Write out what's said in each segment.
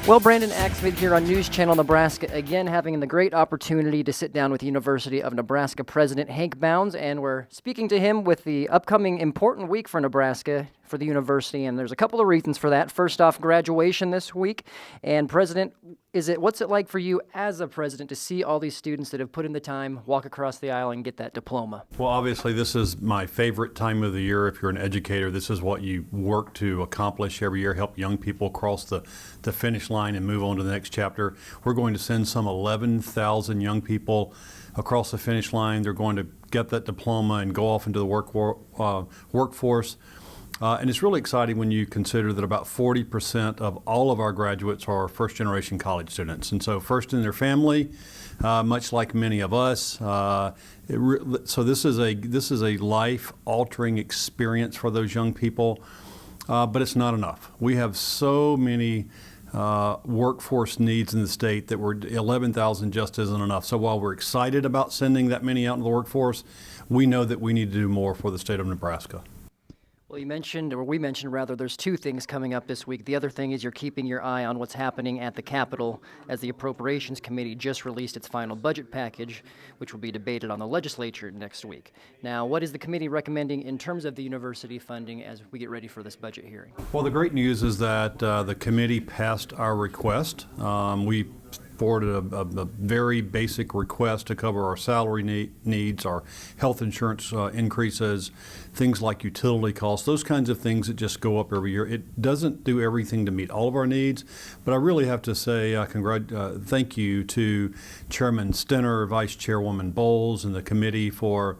Well, Brandon Axford here on News Channel Nebraska, again having the great opportunity to sit down with the University of Nebraska President Hank Bounds, and we're speaking to him with the upcoming important week for Nebraska, for the university, and there's a couple of reasons for that. First off, graduation this week, and President, what's it like for you as a president to see all these students that have put in the time walk across the aisle and get that diploma? Well, obviously, this is my favorite time of the year. If you're an educator, this is what you work to accomplish every year, help young people cross the finish line and move on to the next chapter. We're going to send some 11,000 young people across the finish line. They're going to get that diploma and go off into the workforce. And it's really exciting when you consider that about 40% of all of our graduates are first-generation college students. And so first in their family, much like many of us. So this is a life-altering experience for those young people, but it's not enough. We have so many workforce needs in the state that 11,000 just isn't enough. So while we're excited about sending that many out into the workforce, we know that we need to do more for the state of Nebraska. Well, we mentioned, there's two things coming up this week. The other thing is you're keeping your eye on what's happening at the Capitol, as the Appropriations Committee just released its final budget package, which will be debated on the legislature next week. Now, what is the committee recommending in terms of the university funding as we get ready for this budget hearing? Well, the great news is that the committee passed our request. We forwarded a very basic request to cover our salary needs, our health insurance increases, things like utility costs, those kinds of things that just go up every year. It doesn't do everything to meet all of our needs, but I really have to say thank you to Chairman Stenner, Vice Chairwoman Bowles, and the committee for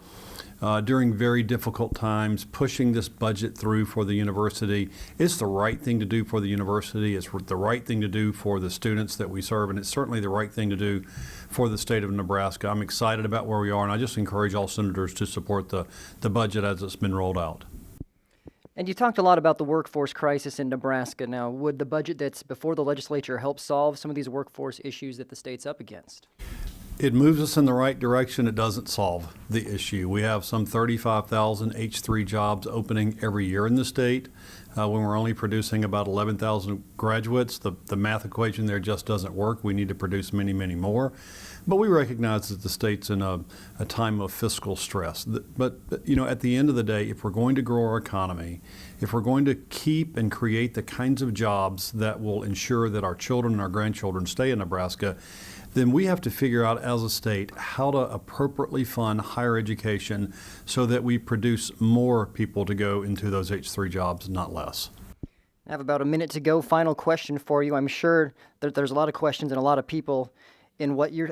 during very difficult times, pushing this budget through for the university. It's the right thing to do for the university. It's the right thing to do for the students that we serve, and it's certainly the right thing to do for the state of Nebraska. I'm excited about where we are, and I just encourage all senators to support the budget as it's been rolled out. And you talked a lot about the workforce crisis in Nebraska. Now, would the budget that's before the legislature help solve some of these workforce issues that the state's up against? It moves us in the right direction. It doesn't solve the issue. We have some 35,000 H3 jobs opening every year in the state. When we're only producing about 11,000 graduates, the math equation there just doesn't work. We need to produce many, many more. But we recognize that the state's in a time of fiscal stress. But at the end of the day, if we're going to grow our economy, if we're going to keep and create the kinds of jobs that will ensure that our children and our grandchildren stay in Nebraska, then we have to figure out as a state how to appropriately fund higher education so that we produce more people to go into those H3 jobs, not less. I have about a minute to go. Final question for you. I'm sure that there's a lot of questions and a lot of people in what you're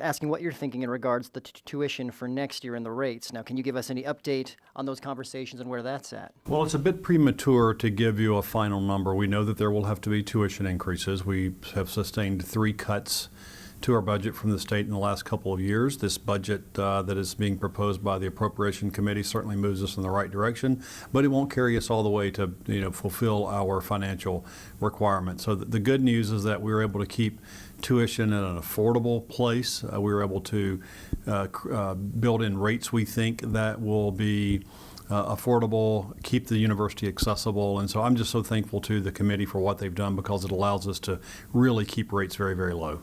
thinking in regards to the tuition for next year and the rates. Now, can you give us any update on those conversations and where that's at? Well, it's a bit premature to give you a final number. We know that there will have to be tuition increases. We have sustained 3 cuts to our budget from the state in the last couple of years. This budget that is being proposed by the Appropriation Committee certainly moves us in the right direction, but it won't carry us all the way to fulfill our financial requirements. So the good news is that we were able to keep tuition at an affordable place. We were able to build in rates we think that will be affordable, keep the university accessible. And so I'm just so thankful to the committee for what they've done, because it allows us to really keep rates very, very low.